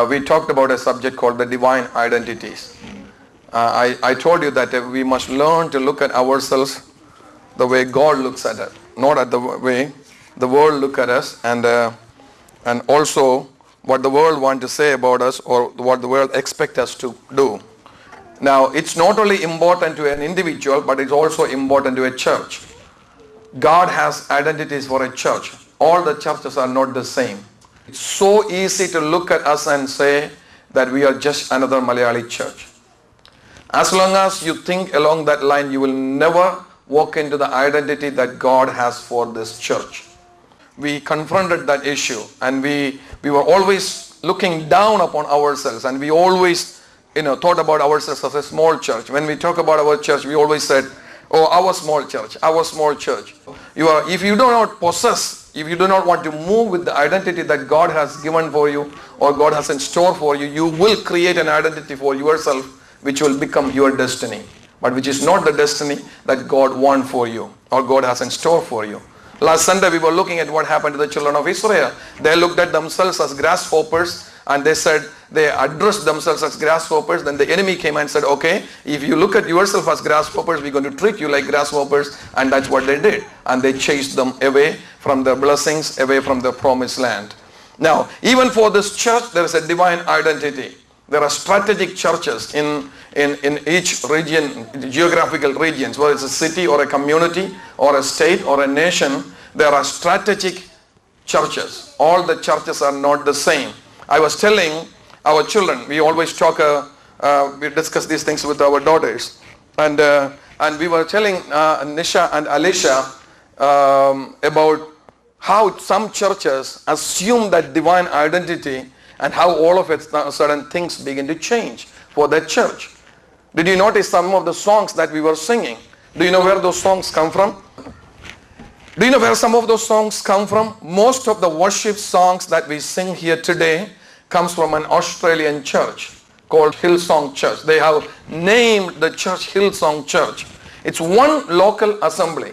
we talked about a subject called the divine identities. I told you that we must learn to look at ourselves the way God looks at us, not at the way the world look at us, and also what the world want to say about us or what the world expect us to do. Now, it's not only important to an individual, but it's also important to a church. God has identities for a church. All the churches are not the same. It's so easy to look at us and say that we are just another Malayali church. As long as you think along that line, you will never walk into the identity that God has for this church. We confronted that issue, and we were always looking down upon ourselves, and we always thought about ourselves as a small church. When we talk about our church, we always said, oh, our small church, our small church. If you do not possess, if you do not want to move with the identity that God has given for you or God has in store for you, you will create an identity for yourself which will become your destiny, but which is not the destiny that God wants for you or God has in store for you. Last Sunday we were looking at what happened to the children of Israel. They looked at themselves as grasshoppers, and they addressed themselves as grasshoppers. Then the enemy came and said, okay, if you look at yourself as grasshoppers, we're going to treat you like grasshoppers. And that's what they did. And they chased them away from the blessings, away from the promised land. Now, even for this church, there is a divine identity. There are strategic churches in each region, geographical regions, whether it's a city or a community or a state or a nation. There are strategic churches. All the churches are not the same. I was telling our children, we always talk, we discuss these things with our daughters, and we were telling Nisha and Alicia about how some churches assume that divine identity and how all of it, certain things begin to change for that church. Did you notice some of the songs that we were singing? Do you know where those songs come from? Do you know where some of those songs come from? Most of the worship songs that we sing here today comes from an Australian church called Hillsong Church. They have named the church Hillsong Church. It's one local assembly.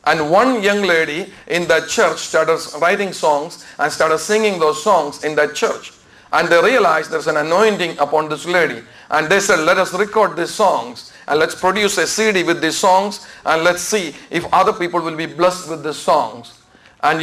And one young lady in that church started writing songs and started singing those songs in that church. And they realized there's an anointing upon this lady. And they said, let us record these songs and let's produce a CD with these songs and let's see if other people will be blessed with these songs. And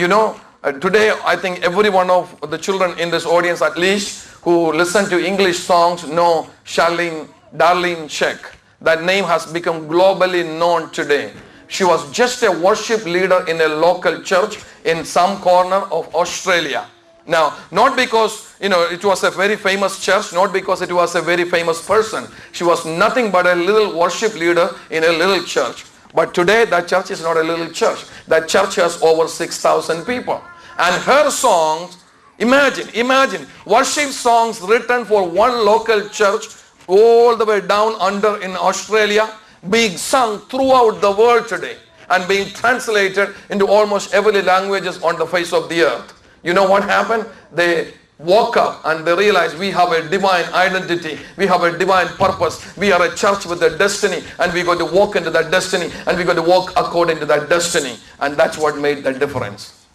today I think every one of the children in this audience at least who listen to English songs know Darlene Zschech. That name has become globally known today. She was just a worship leader in a local church in some corner of Australia. Now, not because, it was a very famous church, not because it was a very famous person. She was nothing but a little worship leader in a little church. But today, that church is not a little church. That church has over 6,000 people. And her songs, imagine, worship songs written for one local church all the way down under in Australia, being sung throughout the world today and being translated into almost every languages on the face of the earth. You know what happened? They woke up and they realized we have a divine identity. We have a divine purpose. We are a church with a destiny, and we're going to walk into that destiny, and we're going to walk according to that destiny. And that's what made the difference.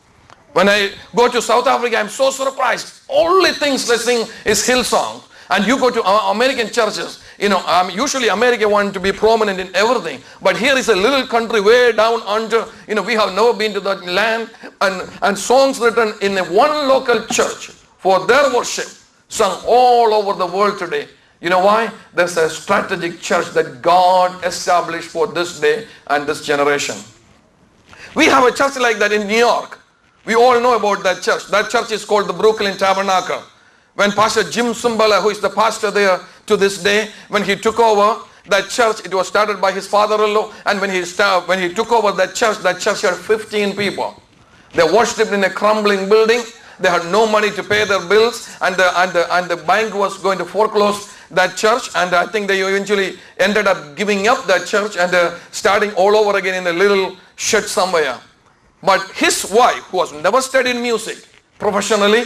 When I go to South Africa, I'm so surprised. Only things they sing is Hillsong. And you go to American churches, usually America wants to be prominent in everything. But here is a little country way down under, we have never been to that land. And songs written in one local church for their worship, sung all over the world today. You know why? There's a strategic church that God established for this day and this generation. We have a church like that in New York. We all know about that church. That church is called the Brooklyn Tabernacle. When Pastor Jim Simbala, who is the pastor there to this day, when he took over that church, it was started by his father-in-law, and when he took over that church had 15 people. They worshipped in a crumbling building. They had no money to pay their bills, and the bank was going to foreclose that church, and I think they eventually ended up giving up that church and starting all over again in a little shed somewhere. But his wife, who has never studied music professionally,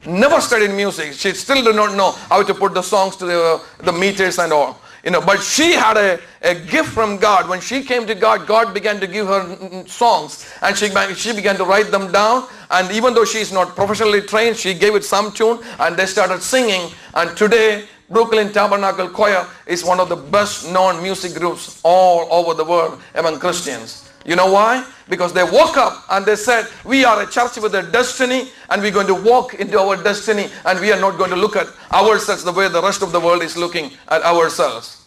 never studied music. She still did not know how to put the songs to the meters and all. But she had a gift from God. When she came to God, God began to give her songs, and she began to write them down. And even though she is not professionally trained, she gave it some tune, and they started singing. And today, Brooklyn Tabernacle Choir is one of the best known music groups all over the world among Christians. You know why? Because they woke up and they said, we are a church with a destiny, and we're going to walk into our destiny, and we are not going to look at ourselves the way the rest of the world is looking at ourselves.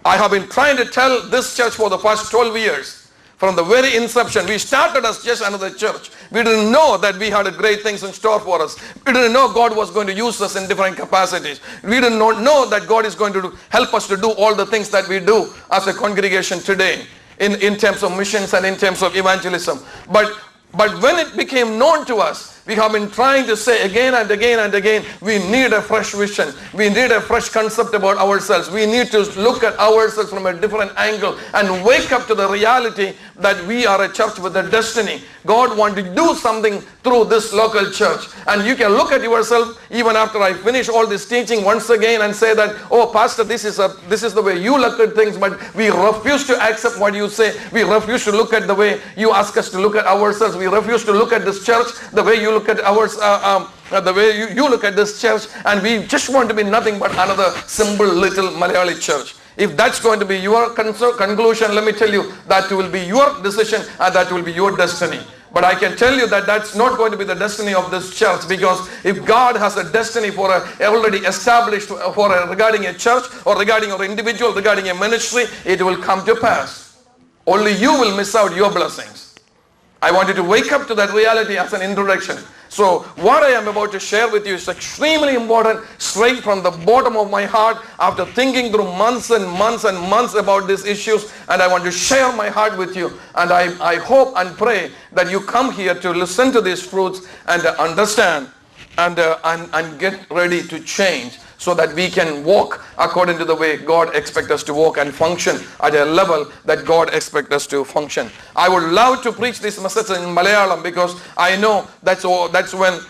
I have been trying to tell this church for the past 12 years. From the very inception, we started as just another church. We didn't know that we had great things in store for us. We didn't know God was going to use us in different capacities. We did not know that God is going to help us to do all the things that we do as a congregation today in terms of missions and in terms of evangelism. But when it became known to us, we have been trying to say again and again and again, we need a fresh vision. We need a fresh concept about ourselves. We need to look at ourselves from a different angle and wake up to the reality that we are a church with a destiny. God wanted to do something through this local church. And you can look at yourself even after I finish all this teaching once again and say that, oh pastor, this is the way you look at things, but we refuse to accept what you say. We refuse to look at the way you ask us to look at ourselves. We refuse to look at this church the way you look at ours, the way you look at this church, and we just want to be nothing but another simple little Malayali church. If that's going to be your conclusion, let me tell you, that will be your decision and that will be your destiny. But I can tell you that that's not going to be the destiny of this church, because if God has a destiny for already established regarding a church or regarding an individual, regarding a ministry, it will come to pass. Only you will miss out your blessings. I want you to wake up to that reality as an introduction. So what I am about to share with you is extremely important, straight from the bottom of my heart, after thinking through months and months and months about these issues, and I want to share my heart with you. And I hope and pray that you come here to listen to these truths and understand and get ready to change, so that we can walk according to the way God expects us to walk and function at a level that God expects us to function. I would love to preach this message in Malayalam, because I know that's when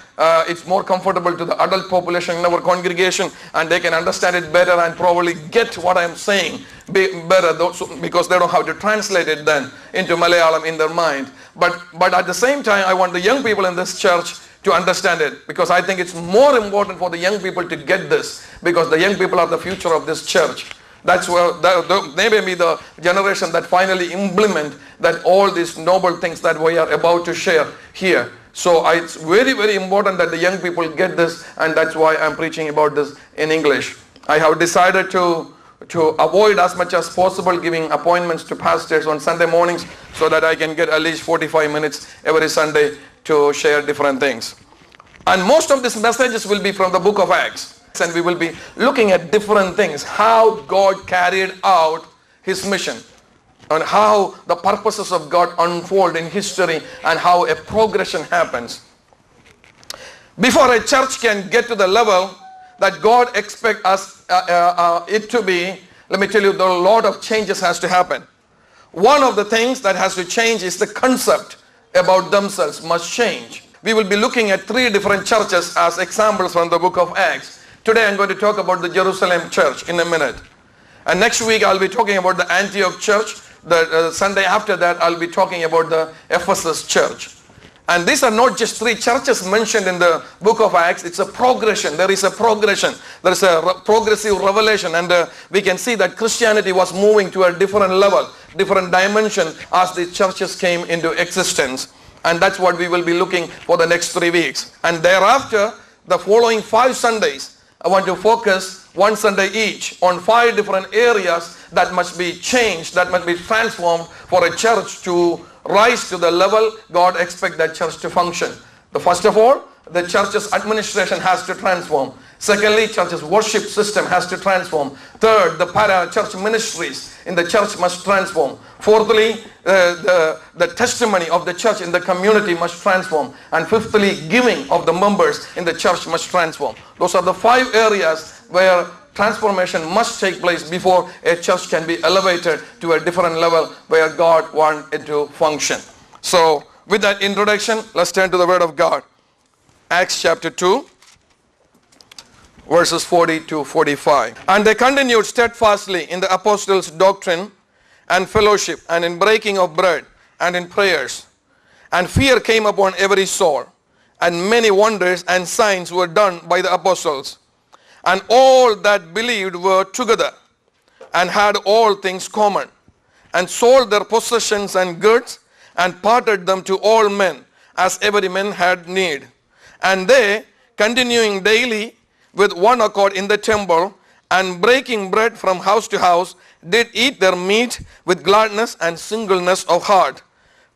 it's more comfortable to the adult population in our congregation, and they can understand it better and probably get what I'm saying better, because they don't have to translate it then into Malayalam in their mind. But at the same time, I want the young people in this church to understand it, because I think it's more important for the young people to get this, because the young people are the future of this church. That's where they may be the generation that finally implement that all these noble things that we are about to share here. So it's very, very important that the young people get this, and that's why I'm preaching about this in English. I have decided to avoid as much as possible giving appointments to pastors on Sunday mornings, so that I can get at least 45 minutes every Sunday to share different things. And most of these messages will be from the book of Acts, and we will be looking at different things, how God carried out his mission, and how the purposes of God unfold in history, and how a progression happens. Before a church can get to the level that God expects us it to be, let me tell you, a lot of changes has to happen. One of the things that has to change is the concept about themselves must change. We will be looking at 3 different churches as examples from the book of Acts. Today I'm going to talk about the Jerusalem church in a minute. And next week I'll be talking about the Antioch church. The Sunday after that I'll be talking about the Ephesus church. And these are not just 3 churches mentioned in the book of Acts. It's a progression. There is a progression. There is a progressive revelation. And we can see that Christianity was moving to a different level, different dimension as the churches came into existence. And that's what we will be looking for the next 3 weeks. And thereafter, the following 5 Sundays, I want to focus 1 Sunday each on 5 different areas that must be changed, that must be transformed for a church to rise to the level God expects that church to function. The first of all, the church's administration has to transform. Secondly, church's worship system has to transform. Third, the para-church ministries in the church must transform. Fourthly, the testimony of the church in the community must transform. And fifthly, giving of the members in the church must transform. Those are the 5 areas where transformation must take place before a church can be elevated to a different level where God wants it to function. So, with that introduction, let's turn to the Word of God. Acts chapter 2, verses 40 to 45. And they continued steadfastly in the apostles' doctrine and fellowship, and in breaking of bread, and in prayers. And fear came upon every soul, and many wonders and signs were done by the apostles. And all that believed were together, and had all things common, and sold their possessions and goods, and parted them to all men, as every man had need. And they, continuing daily with one accord in the temple, and breaking bread from house to house, did eat their meat with gladness and singleness of heart,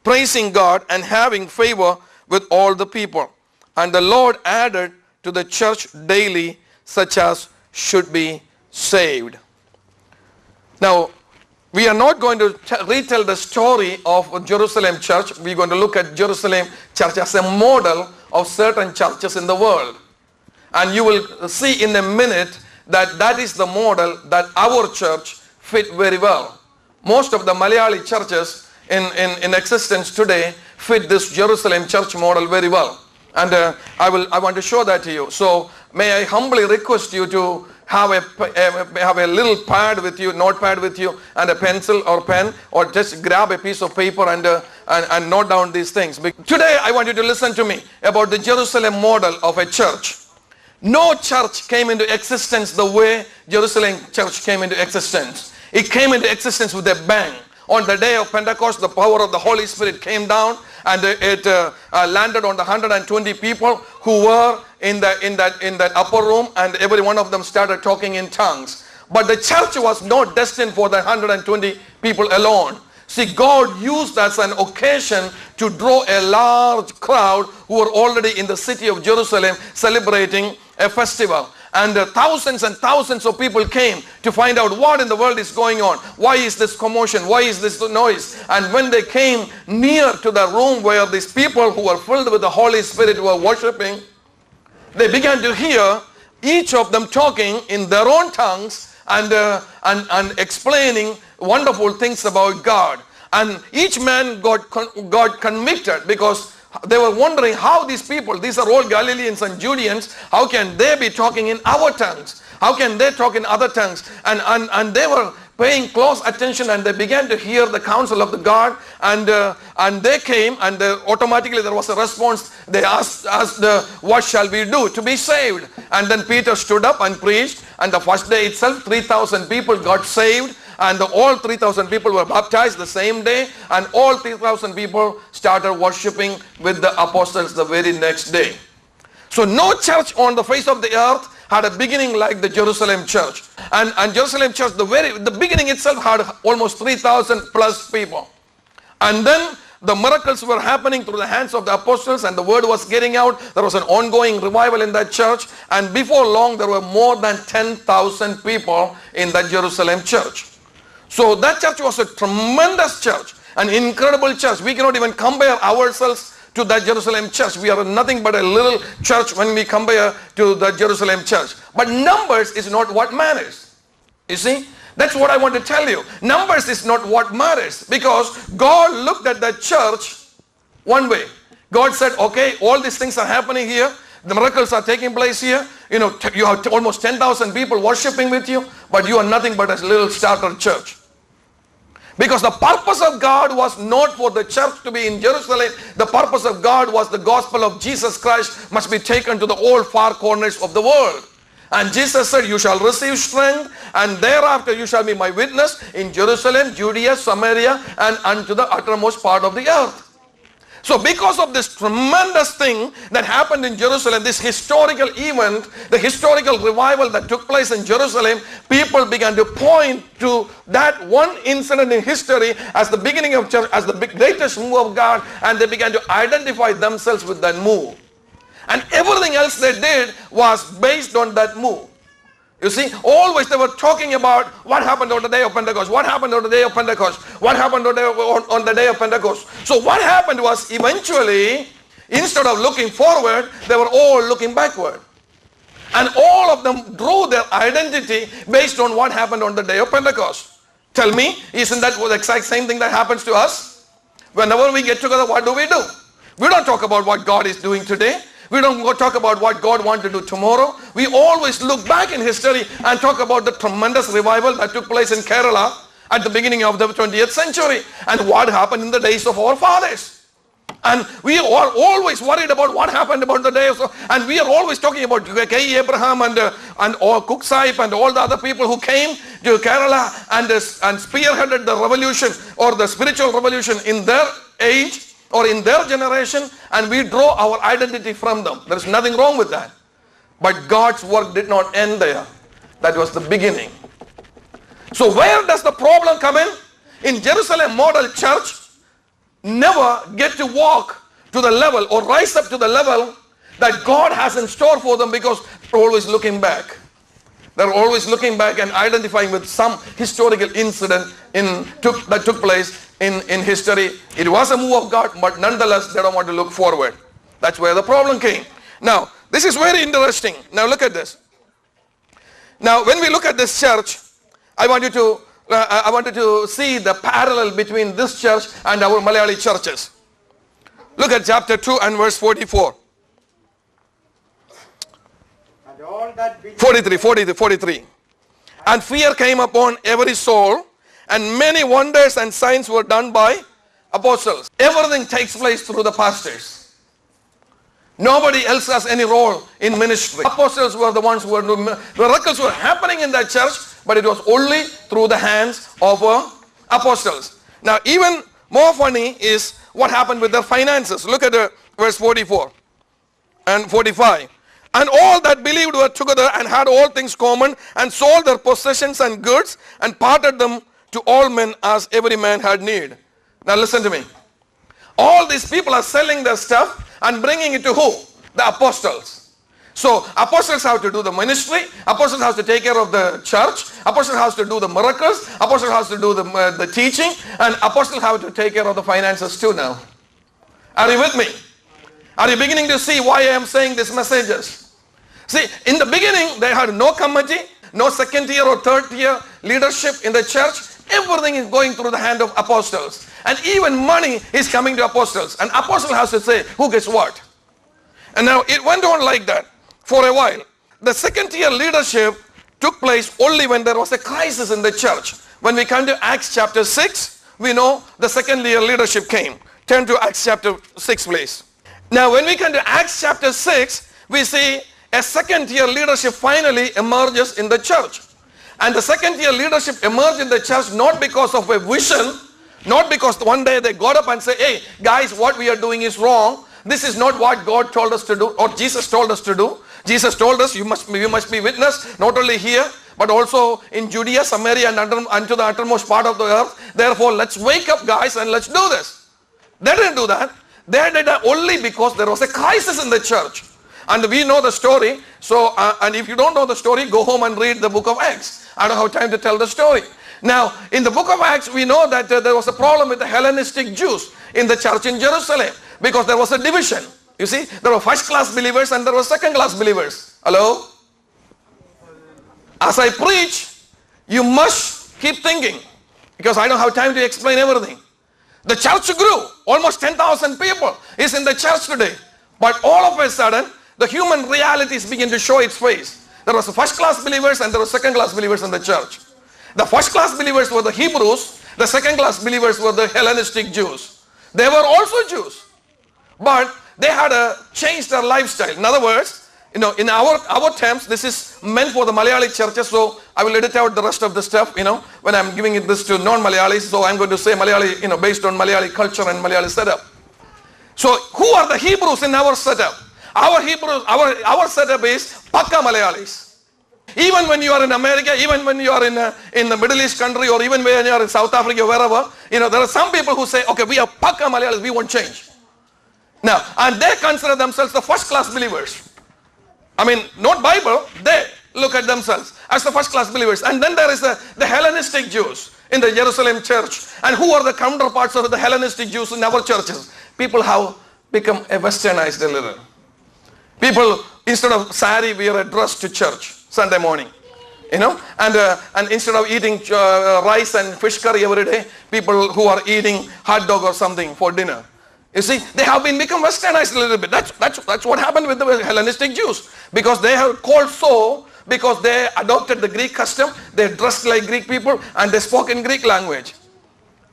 praising God and having favor with all the people. And the Lord added to the church daily such as should be saved. Now, we are not going to retell the story of Jerusalem church. We're going to look at Jerusalem church as a model of certain churches in the world. And you will see in a minute that that is the model that our church fit very well. Most of the Malayali churches in existence today fit this Jerusalem church model very well. And I want to show that to you. So may I humbly request you to have a little pad with you, notepad with you, and a pencil or pen, or just grab a piece of paper and note down these things. Today I want you to listen to me about the Jerusalem model of a church. No church came into existence the way Jerusalem church came into existence. It came into existence with a bang. On the day of Pentecost, the power of the Holy Spirit came down, and it landed on the 120 people who were in that upper room, and every one of them started talking in tongues. But the church was not destined for the 120 people alone. See, God used as an occasion to draw a large crowd who were already in the city of Jerusalem celebrating a festival. And thousands and thousands of people came to find out what in the world is going on. Why is this commotion? Why is this noise? And when they came near to the room where these people who were filled with the Holy Spirit were worshiping, they began to hear each of them talking in their own tongues and explaining wonderful things about God. And each man got convicted, because they were wondering how these people, these are all Galileans and Judeans, how can they be talking in our tongues? How can they talk in other tongues? And they were paying close attention, and they began to hear the counsel of the God, and they came, and automatically there was a response. They asked what shall we do to be saved? And then Peter stood up and preached, and the first day itself 3,000 people got saved, and all 3,000 people were baptized the same day, and all 3,000 people started worshiping with the apostles the very next day. So no church on the face of the earth had a beginning like the Jerusalem church. And Jerusalem church, the beginning itself had almost 3,000 plus people. And then the miracles were happening through the hands of the apostles, and the word was getting out. There was an ongoing revival in that church, and before long there were more than 10,000 people in that Jerusalem church. So that church was a tremendous church, an incredible church. We cannot even compare ourselves to that Jerusalem church. We are nothing but a little church when we compare to the Jerusalem church. But numbers is not what matters. You see, that's what I want to tell you. Numbers is not what matters, because God looked at the church one way. God said, okay, all these things are happening here. The miracles are taking place here. You know, you have almost 10,000 people worshiping with you, but you are nothing but a little starter church. Because the purpose of God was not for the church to be in Jerusalem. The purpose of God was the gospel of Jesus Christ must be taken to the all far corners of the world. And Jesus said, you shall receive strength, and thereafter you shall be my witness in Jerusalem, Judea, Samaria, and unto the uttermost part of the earth. So because of this tremendous thing that happened in Jerusalem, this historical event, the historical revival that took place in Jerusalem, people began to point to that one incident in history as the beginning of church, as the greatest move of God, and they began to identify themselves with that move. And everything else they did was based on that move. You see, always they were talking about what happened on the day of Pentecost, what happened on the day of Pentecost, what happened on the day of Pentecost. So what happened was, eventually, instead of looking forward, they were all looking backward. And all of them drew their identity based on what happened on the day of Pentecost. Tell me, isn't that the exact same thing that happens to us? Whenever we get together, what do? We don't talk about what God is doing today. We don't go talk about what God wants to do tomorrow. We always look back in history and talk about the tremendous revival that took place in Kerala at the beginning of the 20th century and what happened in the days of our fathers. And we are always worried about what happened about the days of, and we are always talking about K. Abraham and all Cook Sahib and all the other people who came to Kerala and spearheaded the revolution or the spiritual revolution in their age or in their generation, and we draw our identity from them. There is nothing wrong with that. But God's work did not end there. That was the beginning. So where does the problem come in? In Jerusalem Model Church, never get to walk to the level or rise up to the level that God has in store for them, because they're always looking back. They're always looking back and identifying with some historical incident that took place in history. It was a move of God, but nonetheless they don't want to look forward. That's where the problem came. Now, this is very interesting. Now look at this. Now when we look at this church, I wanted to see the parallel between this church and our Malayali churches. Look at chapter 2 and verse 44. And all that 43. And fear came upon every soul, and many wonders and signs were done by apostles. Everything takes place through the pastors. Nobody else has any role in ministry. Apostles were the ones who were doing miracles were happening in that church, but it was only through the hands of apostles. Now even more funny is what happened with their finances. Look at verse 44 and 45. And all that believed were together and had all things common, and sold their possessions and goods, and parted them to all men as every man had need. Now listen to me. All these people are selling their stuff and bringing it to who? The apostles. So apostles have to do the ministry, apostles have to take care of the church, apostles have to do the miracles, apostles have to do the teaching, and apostles have to take care of the finances too now. Are you with me? Are you beginning to see why I am saying these messages? See, in the beginning they had no committee, no second tier or third tier leadership in the church. Everything is going through the hand of apostles. And even money is coming to apostles. And apostle has to say who gets what. And now it went on like that for a while. The second tier leadership took place only when there was a crisis in the church. When we come to Acts chapter 6, we know the second tier leadership came. Turn to Acts chapter 6 please. Now when we come to Acts chapter 6, we see a second tier leadership finally emerges in the church. And the second tier leadership emerged in the church not because of a vision, not because one day they got up and say, hey guys, what we are doing is wrong. This is not what God told us to do or Jesus told us to do. Jesus told us you must be witness not only here but also in Judea, Samaria and unto the uttermost part of the earth. Therefore let's wake up guys and let's do this. They didn't do that. They did that only because there was a crisis in the church. And we know the story. So and if you don't know the story, go home and read the book of Acts. I don't have time to tell the story. Now, in the book of Acts, we know that there was a problem with the Hellenistic Jews in the church in Jerusalem because there was a division. You see, there were first class believers and there were second class believers. Hello? As I preach, you must keep thinking because I don't have time to explain everything. The church grew. Almost 10,000 people is in the church today. But all of a sudden, the human realities begin to show its face. There was first class believers and there were second class believers in the church. The first class believers were the Hebrews, the second class believers were the Hellenistic Jews. They were also Jews, but they had changed their lifestyle. In other words, in our terms, this is meant for the Malayali churches, so I will edit out the rest of the stuff, when I'm giving this to non-Malayalis, so I'm going to say Malayali, based on Malayali culture and Malayali setup. So who are the Hebrews in our setup? Our Hebrews, our setup is Pakka Malayalis. Even when you are in America, even when you are in the Middle East country, or even when you are in South Africa, wherever, there are some people who say, okay, we are Pakka Malayalis, we won't change. Now, and they consider themselves the first class believers. I mean, not Bible, they look at themselves as the first class believers. And then there is the Hellenistic Jews in the Jerusalem church. And who are the counterparts of the Hellenistic Jews in our churches? People have become a westernized a little. People, instead of sari, wear a dress to church Sunday morning. And instead of eating rice and fish curry every day, people who are eating hot dog or something for dinner. You see, they have become westernized a little bit. That's what happened with the Hellenistic Jews. Because they are called so, because they adopted the Greek custom, they dressed like Greek people, and they spoke in Greek language.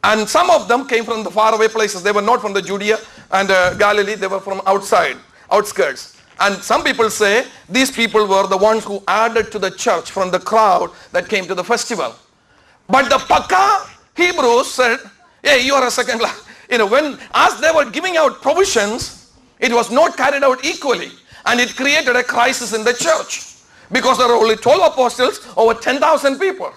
And some of them came from the faraway places. They were not from the Judea and Galilee, they were from outside, outskirts. And some people say these people were the ones who added to the church from the crowd that came to the festival. But the Paka Hebrews said, hey, you are a second class. As they were giving out provisions, it was not carried out equally. And it created a crisis in the church. Because there are only 12 apostles over 10,000 people.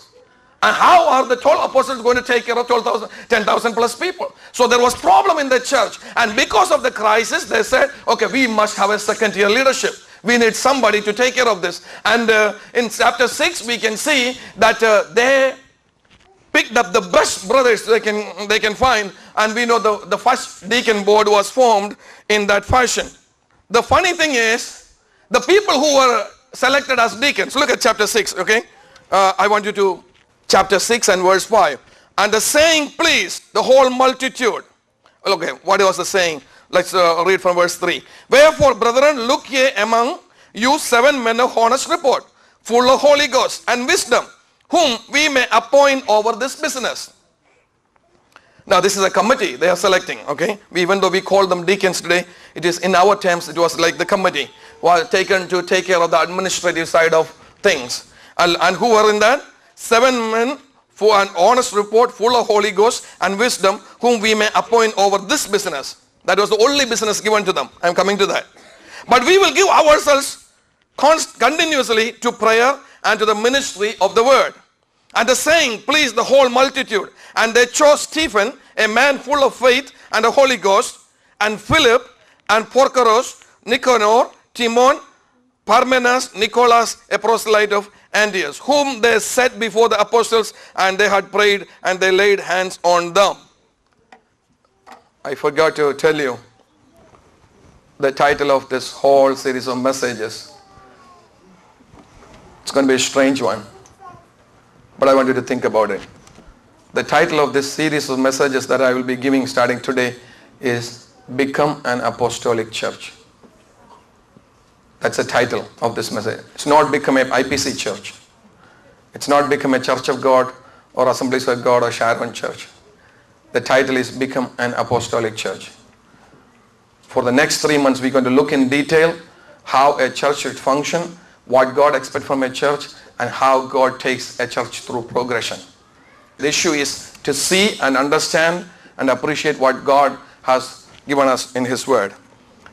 And how are the 12 apostles going to take care of 10,000 plus people? So there was problem in the church. And because of the crisis, they said, okay, we must have a second tier leadership. We need somebody to take care of this. And in chapter 6, we can see that they picked up the best brothers they can find. And we know the first deacon board was formed in that fashion. The funny thing is, the people who were selected as deacons, look at chapter 6, okay? I want you to chapter 6 and verse 5. And the saying pleased the whole multitude. Okay, what was the saying? Let's read from verse 3. Wherefore, brethren, look ye among you 7 men of honest report, full of Holy Ghost and wisdom, whom we may appoint over this business. Now, this is a committee they are selecting, okay? Even though we call them deacons today, it is in our terms, it was like the committee was taken to take care of the administrative side of things. And who were in that? 7 men for an honest report, full of Holy Ghost and wisdom, whom we may appoint over this business. That was the only business given to them. I am coming to that. But we will give ourselves continuously to prayer and to the ministry of the word. And the saying pleased the whole multitude. And they chose Stephen, a man full of faith and the Holy Ghost, and Philip, and Prochorus, Nicanor, Timon, Parmenas, Nicholas, a proselyte of Antioch, whom they set before the apostles, and they had prayed, and they laid hands on them. I forgot to tell you the title of this whole series of messages. It's going to be a strange one, but I want you to think about it. The title of this series of messages that I will be giving starting today is Become an Apostolic Church. That's the title of this message. It's not become an IPC church. It's not become a Church of God or Assemblies of God or Sharon Church. The title is Become an Apostolic Church. For the next 3 months, we're going to look in detail how a church should function, what God expects from a church, and how God takes a church through progression. The issue is to see and understand and appreciate what God has given us in His Word.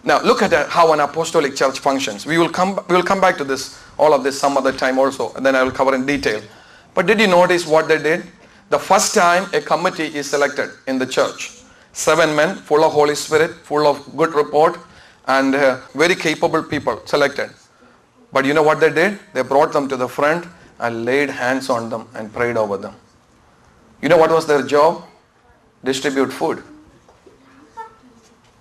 Now look at how an apostolic church functions. We will come back to this, all of this some other time also, and then I will cover in detail. But did you notice what they did? The first time a committee is selected in the church. 7 men full of Holy Spirit, full of good report, and very capable people selected. But you know what they did? They brought them to the front and laid hands on them and prayed over them. You know what was their job? Distribute food.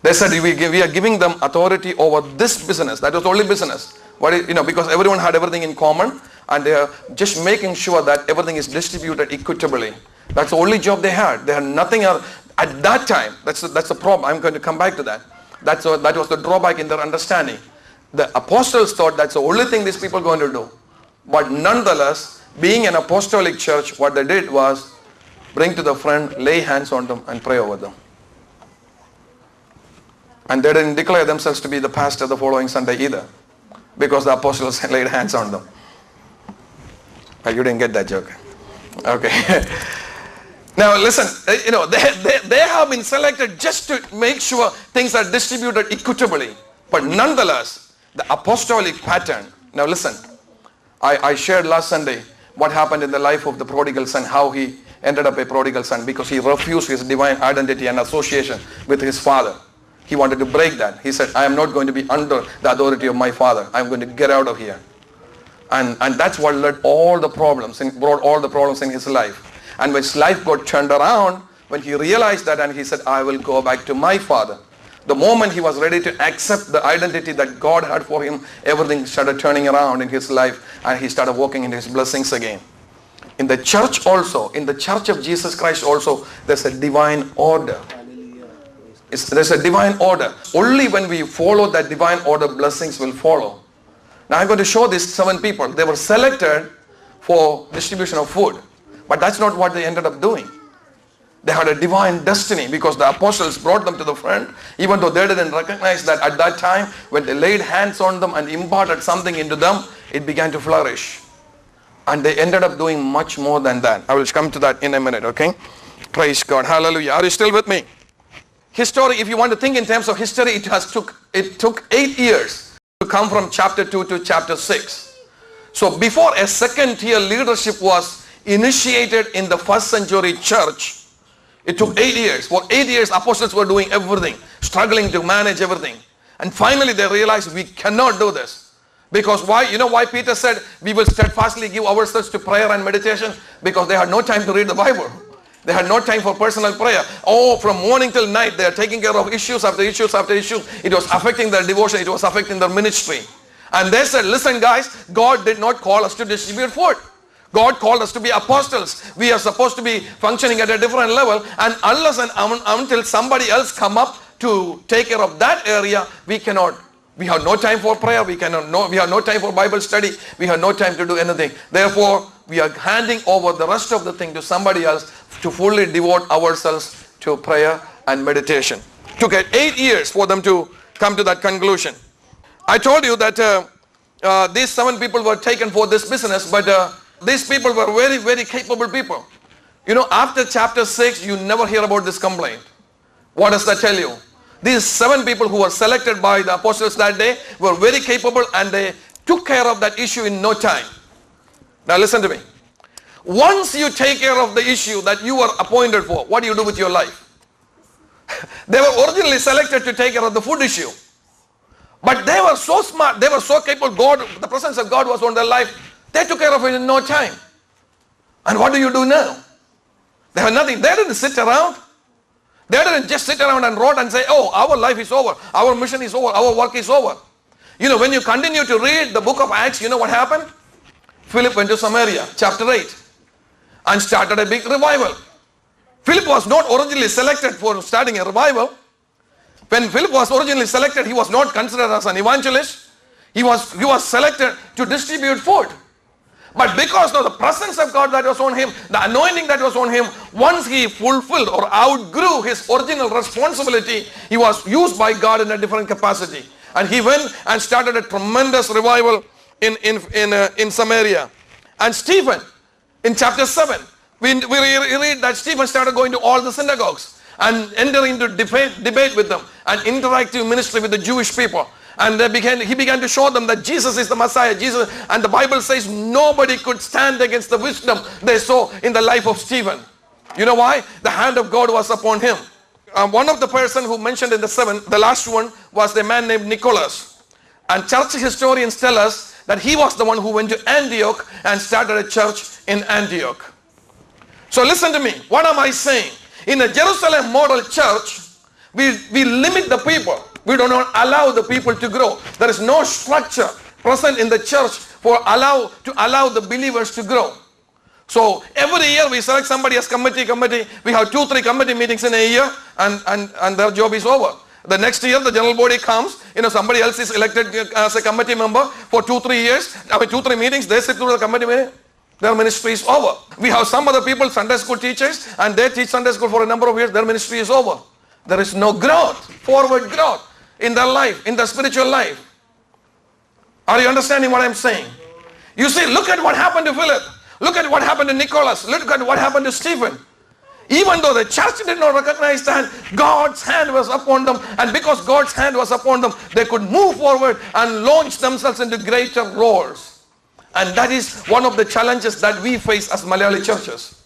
They said we are giving them authority over this business. That was the only business. Because everyone had everything in common, and they are just making sure that everything is distributed equitably. That's the only job they had. They had nothing else at that time. That's the problem. I'm going to come back to that. That was the drawback in their understanding. The apostles thought that's the only thing these people are going to do. But nonetheless, being an apostolic church, what they did was bring to the front, lay hands on them, and pray over them. And they didn't declare themselves to be the pastor the following Sunday either, because the apostles laid hands on them. You didn't get that joke. Okay. Now listen, they have been selected just to make sure things are distributed equitably. But nonetheless, the apostolic pattern. Now listen, I shared last Sunday what happened in the life of the prodigal son, how he ended up a prodigal son because he refused his divine identity and association with his father. He wanted to break that. He said, I am not going to be under the authority of my father. I am going to get out of here. And that's what led all the problems and brought all the problems in his life. And when his life got turned around, when he realized that and he said, I will go back to my father. The moment he was ready to accept the identity that God had for him, everything started turning around in his life and he started walking in his blessings again. In the church also, in the church of Jesus Christ also, there's a divine order. There's a divine order. Only when we follow that divine order, blessings will follow. Now I'm going to show these 7 people. They were selected for distribution of food. But that's not what they ended up doing. They had a divine destiny because the apostles brought them to the front, even though they didn't recognize that at that time, when they laid hands on them and imparted something into them, it began to flourish. And they ended up doing much more than that. I will come to that in a minute, okay? Praise God. Hallelujah. Are you still with me? History, if you want to think in terms of history, it took 8 years to come from chapter 2 to chapter 6. So before a second tier leadership was initiated in the first century church, it took 8 years. For 8 years, apostles were doing everything, struggling to manage everything. And finally they realized we cannot do this. Because why? You know why Peter said we will steadfastly give ourselves to prayer and meditation? Because they had no time to read the Bible. They had no time for personal prayer. Oh, from morning till night, they are taking care of issues after issues after issues. It was affecting their devotion. It was affecting their ministry. And they said, listen guys, God did not call us to distribute food. God called us to be apostles. We are supposed to be functioning at a different level. And unless and until somebody else come up to take care of that area, we cannot. We have no time for prayer. We have no time for Bible study. We have no time to do anything. Therefore, we are handing over the rest of the thing to somebody else to fully devote ourselves to prayer and meditation. It took 8 years for them to come to that conclusion. I told you that these 7 people were taken for this business, but these people were very, very capable people. You know, after chapter 6, you never hear about this complaint. What does that tell you? These 7 people who were selected by the apostles that day were very capable, and they took care of that issue in no time. Now listen to me. Once you take care of the issue that you were appointed for, what do you do with your life? They were originally selected to take care of the food issue. But they were so smart, they were so capable, the presence of God was on their life. They took care of it in no time. And what do you do now? They have nothing. They didn't sit around. They didn't just sit around and rot and say, oh, our life is over, our mission is over, our work is over. You know, when you continue to read the book of Acts, you know what happened? Philip went to Samaria, chapter 8, and started a big revival. Philip was not originally selected for starting a revival. When Philip was originally selected, he was not considered as an evangelist. He was selected to distribute food. But because of the presence of God that was on him, the anointing that was on him, once he fulfilled or outgrew his original responsibility, he was used by God in a different capacity. And he went and started a tremendous revival in Samaria. And Stephen, in chapter 7, we read that Stephen started going to all the synagogues and entering into debate with them and interactive ministry with the Jewish people. And he began to show them that Jesus is the Messiah. And the Bible says nobody could stand against the wisdom they saw in the life of Stephen. You know why? The hand of God was upon him. One of the person who mentioned in the 7, the last one, was the man named Nicholas. And church historians tell us that he was the one who went to Antioch and started a church in Antioch. So listen to me. What am I saying? In a Jerusalem model church, we limit the people. We do not allow the people to grow. There is no structure present in the church to allow the believers to grow. So every year we select somebody as committee. We have 2-3 committee meetings in a year, and their job is over. The next year the general body comes, somebody else is elected as a committee member for 2-3 years. 2-3 meetings, they sit through the committee meeting. Their ministry is over. We have some other people, Sunday school teachers, and they teach Sunday school for a number of years. Their ministry is over. There is no growth, forward growth in their life, in their spiritual life. Are you understanding what I'm saying? You see, look at what happened to Philip. Look at what happened to Nicholas. Look at what happened to Stephen. Even though the church did not recognize that, God's hand was upon them. And because God's hand was upon them, they could move forward and launch themselves into greater roles. And that is one of the challenges that we face as Malayali churches.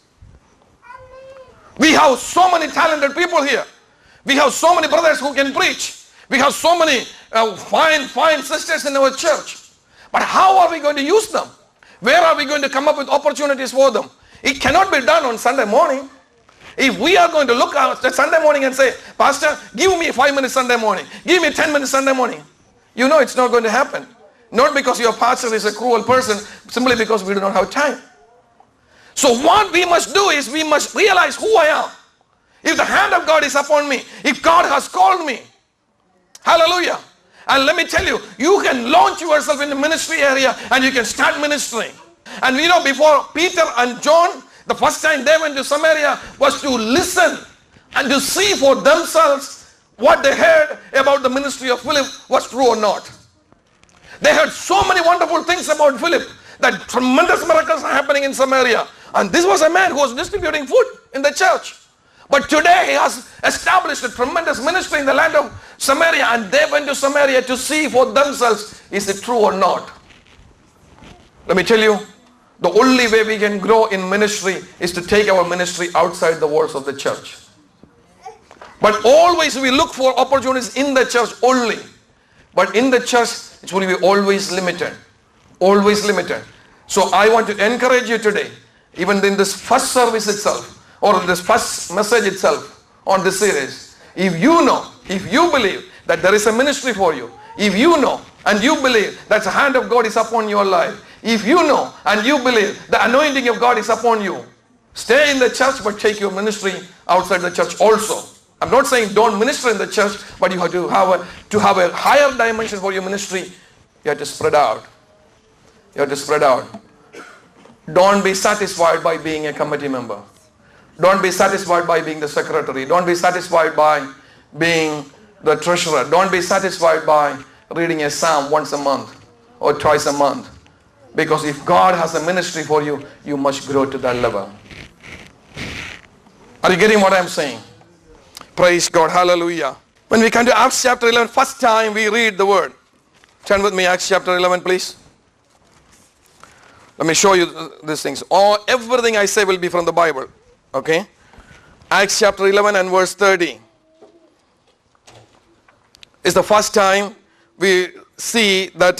We have so many talented people here. We have so many brothers who can preach. We have so many fine sisters in our church. But how are we going to use them? Where are we going to come up with opportunities for them? It cannot be done on Sunday morning. If we are going to look at Sunday morning and say, Pastor, give me 5 minutes Sunday morning. Give me 10 minutes Sunday morning. You know it's not going to happen. Not because your pastor is a cruel person, simply because we do not have time. So what we must do is we must realize who I am. If the hand of God is upon me, if God has called me, hallelujah. And let me tell you, you can launch yourself in the ministry area and you can start ministering. And you know, before Peter and John, the first time they went to Samaria was to listen and to see for themselves what they heard about the ministry of Philip was true or not. They heard so many wonderful things about Philip, that tremendous miracles are happening in Samaria. And this was a man who was distributing food in the church. But today he has established a tremendous ministry in the land of Samaria, and they went to Samaria to see for themselves, is it true or not? Let me tell you, the only way we can grow in ministry is to take our ministry outside the walls of the church. But always we look for opportunities in the church only. But in the church, it will be always limited. Always limited. So I want to encourage you today, even in this first service itself, or in this first message itself on this series, if you know, if you believe that there is a ministry for you, if you know and you believe that the hand of God is upon your life, if you know and you believe the anointing of God is upon you, stay in the church but take your ministry outside the church also. I'm not saying don't minister in the church, but you have to have a higher dimension for your ministry. You have to spread out. You have to spread out. Don't be satisfied by being a committee member. Don't be satisfied by being the secretary. Don't be satisfied by being the treasurer. Don't be satisfied by reading a psalm once a month or twice a month. Because if God has a ministry for you, you must grow to that level. Are you getting what I'm saying? Praise God. Hallelujah. When we come to Acts chapter 11, first time we read the word. Turn with me, Acts chapter 11, please. Let me show you these things. Everything I say will be from the Bible. Okay? Acts chapter 11 and verse 30. It's the first time we see that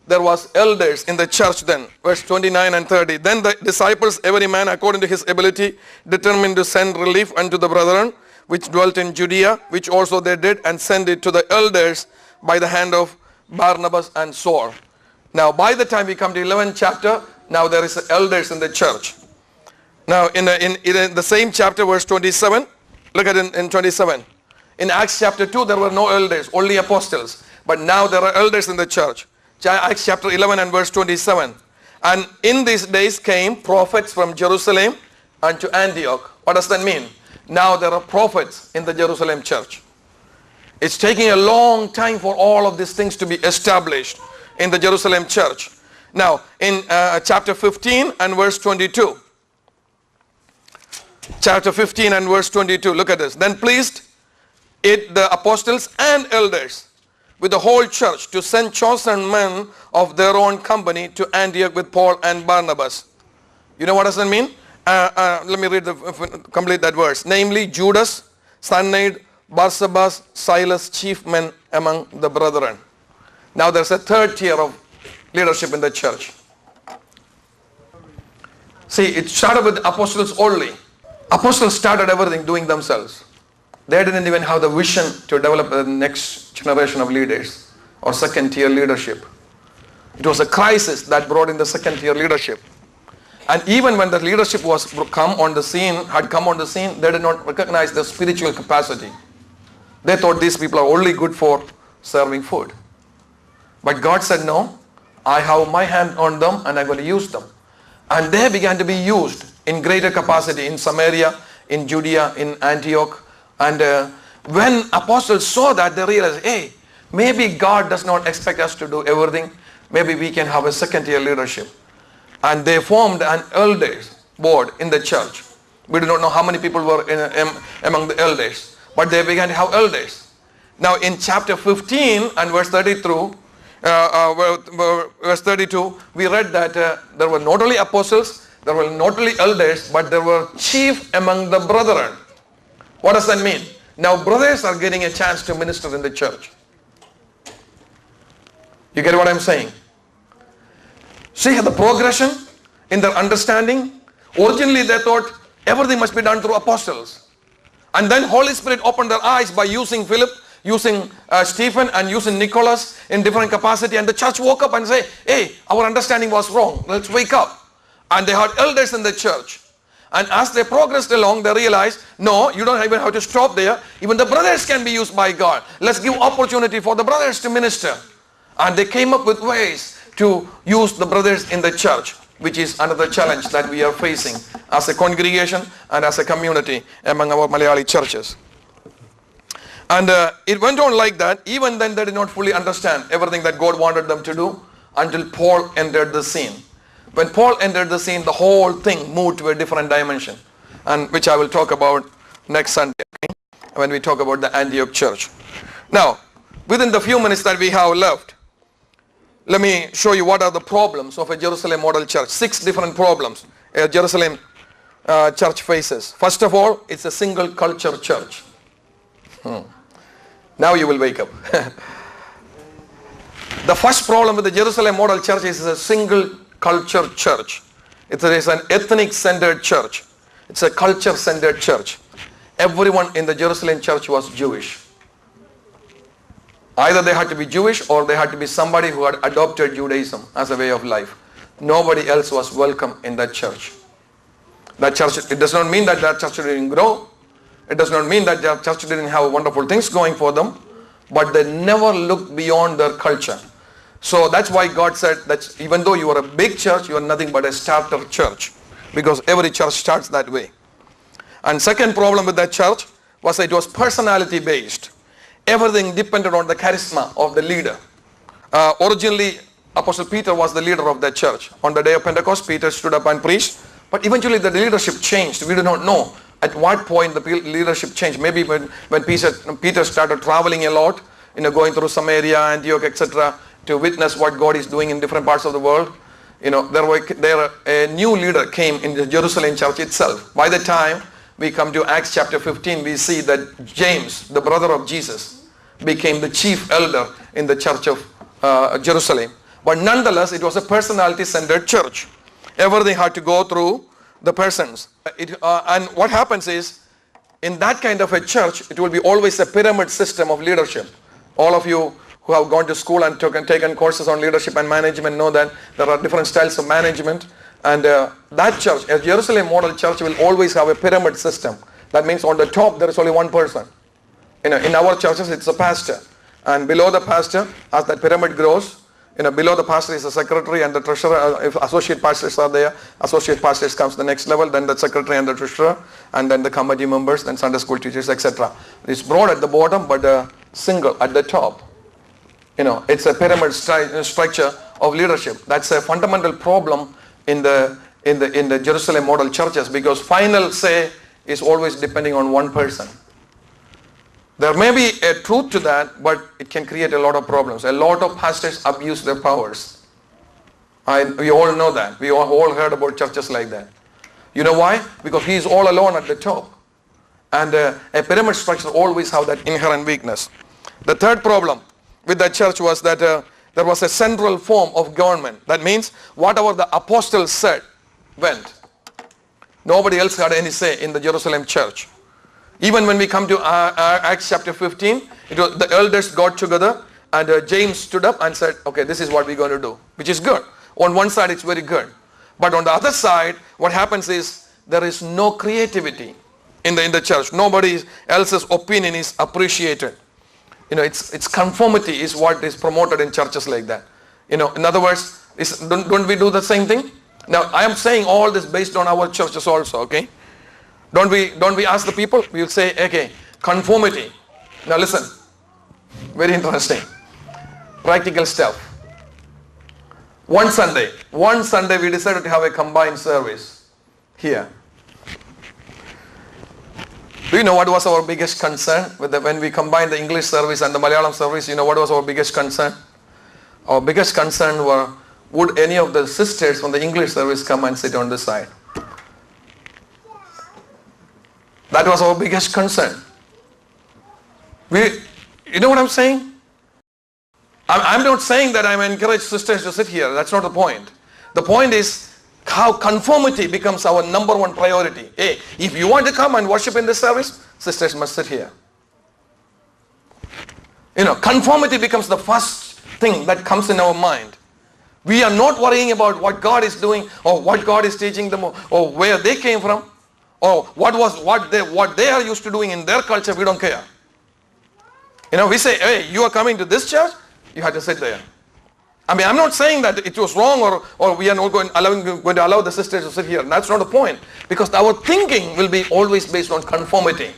there was elders in the church then. Verse 29 and 30. Then the disciples, every man according to his ability, determined to send relief unto the brethren which dwelt in Judea, which also they did, and send it to the elders by the hand of Barnabas and Saul. Now by the time we come to 11th chapter, now there is elders in the church. Now in the same chapter, verse 27, look at in 27. In Acts chapter 2 there were no elders, only apostles. But now there are elders in the church. Acts chapter 11 and verse 27. And in these days came prophets from Jerusalem unto Antioch. What does that mean? Now there are prophets in the Jerusalem church. It's taking a long time for all of these things to be established in the Jerusalem church. Now in chapter 15 and verse 22. Chapter 15 and verse 22. Look at this. Then pleased it the apostles and elders with the whole church to send chosen men of their own company to Antioch with Paul and Barnabas. You know what does that mean? Let me read complete that verse. Namely Judas, Sinead, Barsabas, Silas, chief men among the brethren. Now there's a third tier of leadership in the church. See, it started with apostles only. Apostles started everything doing themselves. They didn't even have the vision to develop the next generation of leaders or second tier leadership. It was a crisis that brought in the second tier leadership. And even when the leadership had come on the scene, they did not recognize the spiritual capacity. They thought these people are only good for serving food. But God said, no, I have my hand on them and I'm going to use them. And they began to be used in greater capacity in Samaria, in Judea, in Antioch. And when apostles saw that, they realized, hey, maybe God does not expect us to do everything. Maybe we can have a second tier leadership. And they formed an elders board in the church. We do not know how many people were among the elders, but they began to have elders. Now in chapter 15 and verse 32, we read that there were not only apostles, there were not only elders, but there were chief among the brethren. What does that mean? Now brothers are getting a chance to minister in the church. You get what I'm saying? See the progression in their understanding. Originally they thought everything must be done through apostles. And then Holy Spirit opened their eyes by using Philip, using Stephen and using Nicholas in different capacity. And the church woke up and said, hey, our understanding was wrong. Let's wake up. And they had elders in the church. And as they progressed along, they realized, no, you don't even have to stop there. Even the brothers can be used by God. Let's give opportunity for the brothers to minister. And they came up with ways to use the brothers in the church, which is another challenge that we are facing as a congregation and as a community among our Malayali churches. And it went on like that. Even then they did not fully understand everything that God wanted them to do until Paul entered the scene. When Paul entered the scene, the whole thing moved to a different dimension, and which I will talk about next Sunday, okay? When we talk about the Antioch church. Now, within the few minutes that we have left, let me show you what are the problems of a Jerusalem model church. 6 different problems a Jerusalem church faces. First of all, it's a single culture church. Now you will wake up. The first problem with the Jerusalem model church is a single culture church. It is an ethnic centered church. It's a culture centered church. Everyone in the Jerusalem church was Jewish. Either they had to be Jewish or they had to be somebody who had adopted Judaism as a way of life. Nobody else was welcome in that church. That church, it does not mean that church didn't grow. It does not mean that their church didn't have wonderful things going for them, but they never looked beyond their culture. So that's why God said that even though you are a big church, you are nothing but a starter church, because every church starts that way. And second problem with that church was that it was personality based. Everything depended on the charisma of the leader. Originally, Apostle Peter was the leader of that church. On the day of Pentecost, Peter stood up and preached, but eventually the leadership changed. We do not know at what point the leadership changed. Maybe when Peter started traveling a lot, going through Samaria, Antioch, etc., to witness what God is doing in different parts of the world. A new leader came in the Jerusalem church itself. By the time we come to Acts chapter 15, we see that James, the brother of Jesus, became the chief elder in the church of Jerusalem. But nonetheless, it was a personality-centered church. Everything had to go through the persons. And what happens is, in that kind of a church, it will be always a pyramid system of leadership. All of you who have gone to school and taken courses on leadership and management know that there are different styles of management. And that church, a Jerusalem model church, will always have a pyramid system. That means on the top there is only one person. In our churches it's a pastor. And below the pastor, as that pyramid grows, below the pastor is the secretary and the treasurer. If associate pastors are there, associate pastors comes to the next level, then the secretary and the treasurer, and then the committee members, then Sunday school teachers, etc. It's broad at the bottom, but single at the top. It's a pyramid structure of leadership. That's a fundamental problem in the Jerusalem model churches, because final say is always depending on one person. There may be a truth to that, but it can create a lot of problems. A lot of pastors abuse their powers. We all know that. We all heard about churches like that. You know why? Because he is all alone at the top. And a pyramid structure always have that inherent weakness. The third problem with that church was that there was a central form of government. That means whatever the apostles said went. Nobody else had any say in the Jerusalem church. Even when we come to Acts chapter 15, the elders got together and James stood up and said, okay, this is what we're going to do, which is good. On one side it's very good. But on the other side, what happens is there is no creativity in the church. Nobody else's opinion is appreciated. It's conformity is what is promoted in churches like that. In other words, don't we do the same thing? Now, I am saying all this based on our churches also, okay? Don't we ask the people? We will say, okay, conformity. Now listen, very interesting. Practical stuff. One Sunday we decided to have a combined service here. Do you know what was our biggest concern when we combined the English service and the Malayalam service? You know what was our biggest concern? Our biggest concern were, would any of the sisters from the English service come and sit on this side? That was our biggest concern. You know what I'm saying? I'm not saying that I'm encouraging sisters to sit here. That's not the point. The point is how conformity becomes our number one priority. Hey, if you want to come and worship in this service, sisters must sit here. Conformity becomes the first thing that comes in our mind. We are not worrying about what God is doing or what God is teaching them or where they came from. or what they are used to doing in their culture, we don't care. We say, hey, you are coming to this church, you have to sit there. I mean, I'm not saying that it was wrong or we are not going to allow the sisters to sit here. That's not the point. Because our thinking will be always based on conformity.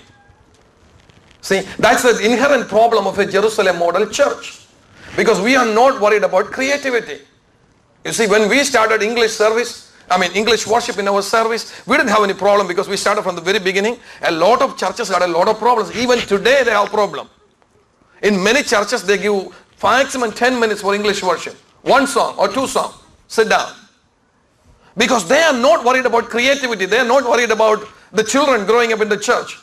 See, that's the inherent problem of a Jerusalem model church. Because we are not worried about creativity. You see, when we started English worship in our service, we didn't have any problem because we started from the very beginning. A lot of churches had a lot of problems. Even today they have problem. In many churches they give maximum 10 minutes for English worship. One song or two songs. Sit down. Because they are not worried about creativity. They are not worried about the children growing up in the church.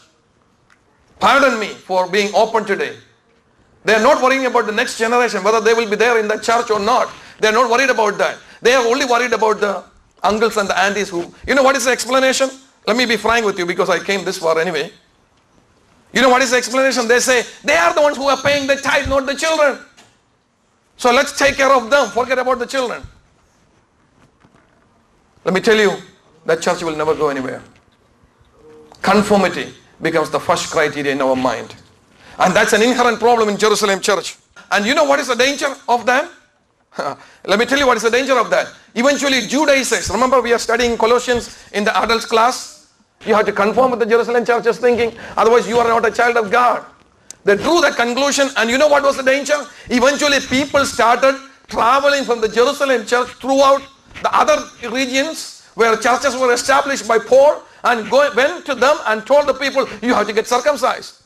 Pardon me for being open today. They are not worrying about the next generation, whether they will be there in the church or not. They are not worried about that. They are only worried about the uncles and the aunties who... You know what is the explanation? Let me be frank with you because I came this far anyway. You know what is the explanation? They say, they are the ones who are paying the tithe, not the children. So let's take care of them. Forget about the children. Let me tell you, that church will never go anywhere. Conformity becomes the first criteria in our mind. And that's an inherent problem in Jerusalem church. And you know what is the danger of that? Let me tell you what is the danger of that. Eventually Judaizers, remember we are studying Colossians in the adults class. You have to conform with the Jerusalem church's thinking. Otherwise you are not a child of God. They drew that conclusion, and you know what was the danger? Eventually people started traveling from the Jerusalem church throughout the other regions where churches were established by Paul, and went to them and told the people, you have to get circumcised.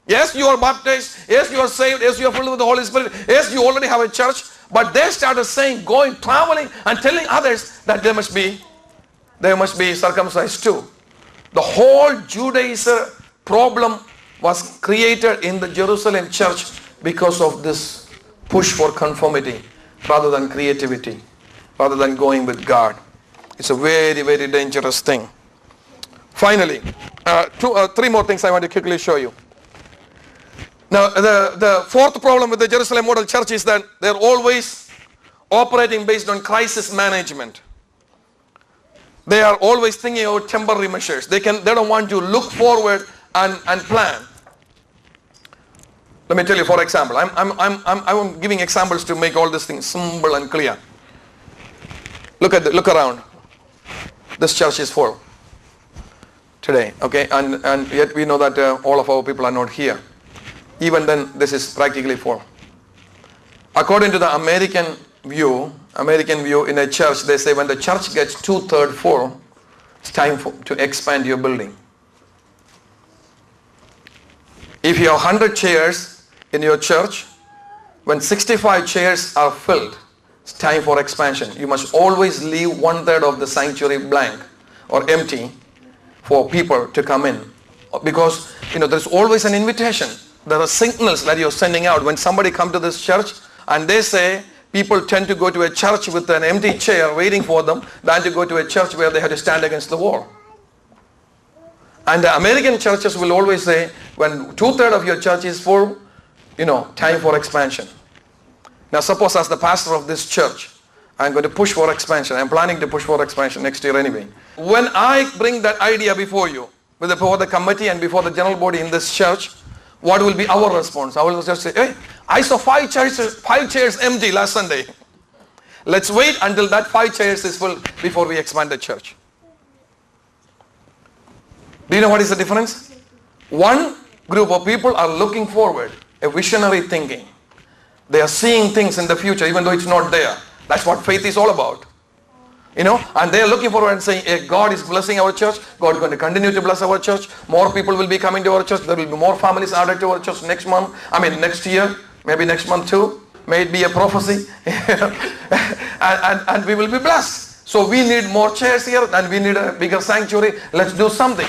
Yes, you are baptized. Yes, you are saved. Yes, you are filled with the Holy Spirit. Yes, you already have a church. But they started saying, traveling and telling others that they must be circumcised too. The whole Judaizer problem was created in the Jerusalem church because of this push for conformity rather than creativity, rather than going with God. It's a very, very dangerous thing. Finally, three more things I want to quickly show you. Now, the fourth problem with the Jerusalem model church is that they're always operating based on crisis management. They are always thinking about temporary measures. They don't want to look forward and plan. Let me tell you, for example, I'm giving examples to make all these things simple and clear. Look around. This church is full today, okay, and yet we know that all of our people are not here. Even then, this is practically full. According to the American view in a church, they say when the church gets 2/3 full, it's time to expand your building. If you have 100 chairs in your church, when 65 chairs are filled, it's time for expansion. You must always leave 1/3 of the sanctuary blank or empty for people to come in. Because, there's always an invitation. There are signals that you're sending out. When somebody comes to this church and they say, people tend to go to a church with an empty chair waiting for them than to go to a church where they have to stand against the wall. And the American churches will always say, when 2/3 of your church is full, time for expansion. Now suppose as the pastor of this church, I'm going to push for expansion. I'm planning to push for expansion next year anyway. When I bring that idea before you, before the committee and before the general body in this church, what will be our response? I will just say, hey, I saw 5 chairs empty last Sunday. Let's wait until that 5 chairs is full before we expand the church. Do you know what is the difference? One group of people are looking forward, a visionary thinking. They are seeing things in the future even though it's not there. That's what faith is all about. And they are looking forward and saying, hey, God is blessing our church. God is going to continue to bless our church. More people will be coming to our church. There will be more families added to our church next year, maybe next month too. May it be a prophecy. and we will be blessed. So we need more chairs here and we need a bigger sanctuary. Let's do something.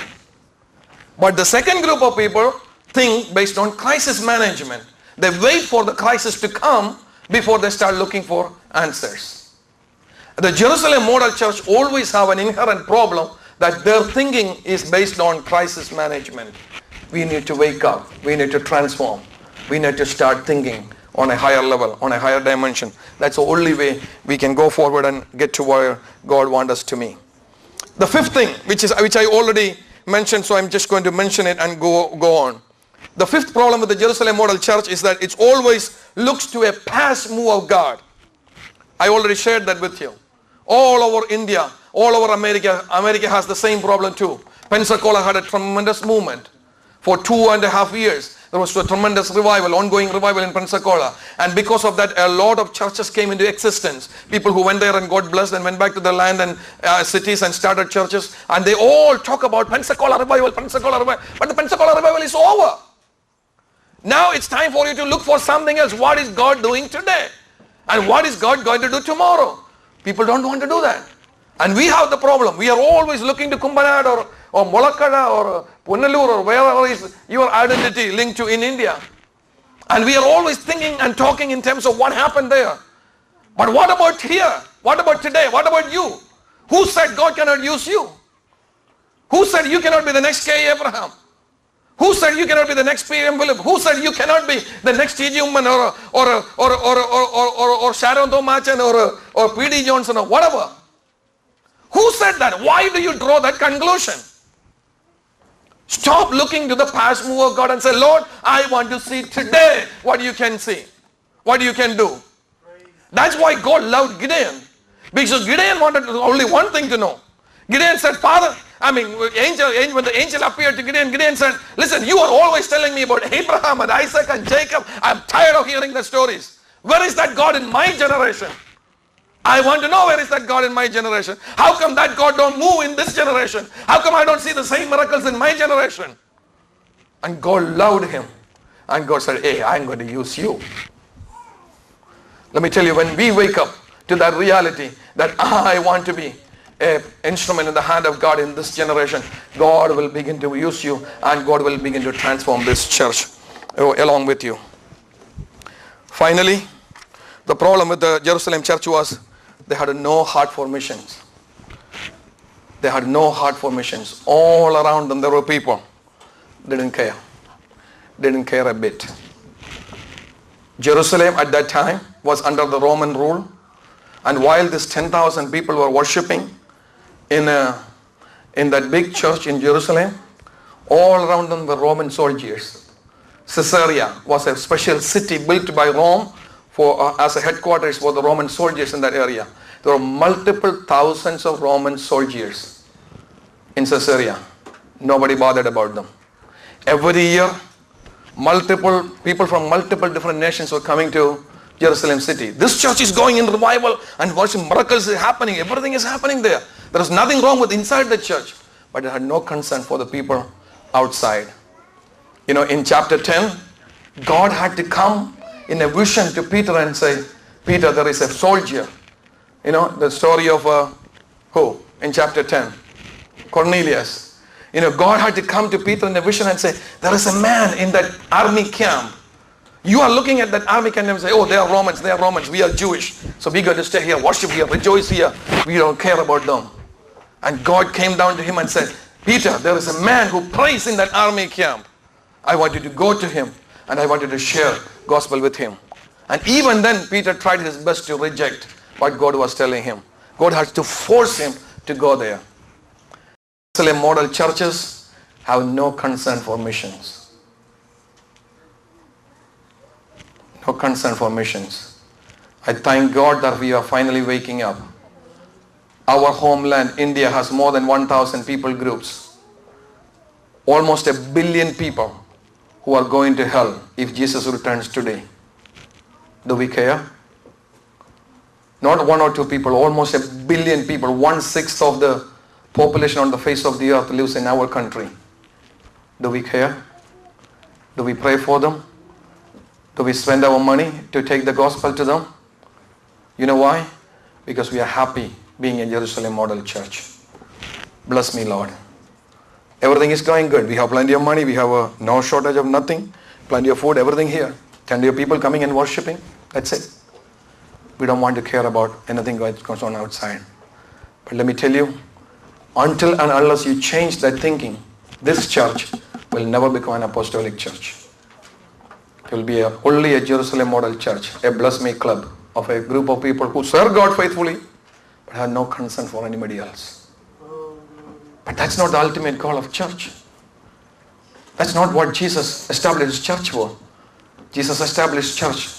But the second group of people think based on crisis management. They wait for the crisis to come before they start looking for answers. The Jerusalem model church always have an inherent problem that their thinking is based on crisis management. We need to wake up. We need to transform. We need to start thinking on a higher level, on a higher dimension. That's the only way we can go forward and get to where God wants us to be. The fifth thing, which I already mention, so I'm just going to mention it and go on. The fifth problem with the Jerusalem model church is that it always looks to a past move of God. I already shared that with you. All over India, all over America, America has the same problem too. Pensacola had a tremendous movement. For 2.5 years, there was a tremendous revival, ongoing revival in Pensacola. And because of that, a lot of churches came into existence. People who went there and got blessed and went back to their land and cities and started churches. And they all talk about Pensacola revival, Pensacola revival. But the Pensacola revival is over. Now it's time for you to look for something else. What is God doing today? And what is God going to do tomorrow? People don't want to do that. And we have the problem. We are always looking to Kumbanad or Molakada or Punalur or wherever is your identity linked to in India. And we are always thinking and talking in terms of what happened there. But what about here? What about today? What about you? Who said God cannot use you? Who said you cannot be the next K. Abraham? Who said you cannot be the next P.M. Philip? Who said you cannot be the next T.G. Umman or Sharon Tomachan or P.D. Johnson or whatever? Who said that? Why do you draw that conclusion? Stop looking to the past move of God and say, Lord, I want to see today what you can see, what you can do. That's why God loved Gideon. Because Gideon wanted only one thing to know. Gideon said, Father, when the angel appeared to Gideon, Gideon said, listen, you are always telling me about Abraham and Isaac and Jacob. I'm tired of hearing the stories. Where is that God in my generation? I want to know where is that God in my generation. How come that God don't move in this generation? How come I don't see the same miracles in my generation? And God loved him. And God said, hey, I'm going to use you. Let me tell you, when we wake up to that reality that I want to be an instrument in the hand of God in this generation, God will begin to use you and God will begin to transform this church along with you. Finally, the problem with the Jerusalem church was they had no heart for missions. They had no heart for missions. All around them there were people. They didn't care. They didn't care a bit. Jerusalem at that time was under the Roman rule. And while these 10,000 people were worshipping in that big church in Jerusalem, all around them were Roman soldiers. Caesarea was a special city built by Rome as a headquarters for the Roman soldiers in that area. There were multiple thousands of Roman soldiers in Caesarea. Nobody bothered about them. Every year, multiple people from multiple different nations were coming to Jerusalem city. This church is going in revival and watching miracles is happening. Everything is happening there. There is nothing wrong with inside the church. But it had no concern for the people outside. In chapter 10, God had to come in a vision to Peter and say, Peter, there is a soldier. The story of who? In chapter 10. Cornelius. God had to come to Peter in a vision and say, there is a man in that army camp. You are looking at that army camp and say, oh, they are Romans, we are Jewish. So we got to stay here, worship here, rejoice here. We don't care about them. And God came down to him and said, Peter, there is a man who prays in that army camp. I want you to go to him and I want you to share gospel with him. And even then, Peter tried his best to reject what God was telling him. God had to force him to go there. Jerusalem model churches have no concern for missions. No concern for missions. I thank God that we are finally waking up. Our homeland, India, has more than 1,000 people groups. Almost 1 billion people who are going to hell if Jesus returns today. Do we care? Not 1 or 2 people, almost 1 billion people. 1/6 of the population on the face of the earth lives in our country. Do we care? Do we pray for them? Do we spend our money to take the gospel to them? You know why? Because we are happy being a Jerusalem model church. Bless me, Lord. Everything is going good. We have plenty of money. We have no shortage of nothing. Plenty of food, everything here. Plenty of people coming and worshipping. That's it. We don't want to care about anything that goes on outside. But let me tell you, until and unless you change that thinking, this church will never become an apostolic church. It will be only a Jerusalem model church, a bless me club of a group of people who serve God faithfully but have no concern for anybody else. But that's not the ultimate goal of church. That's not what Jesus established church for. Jesus established church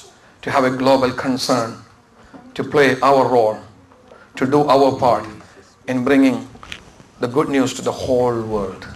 to have a global concern, to play our role, to do our part in bringing the good news to the whole world.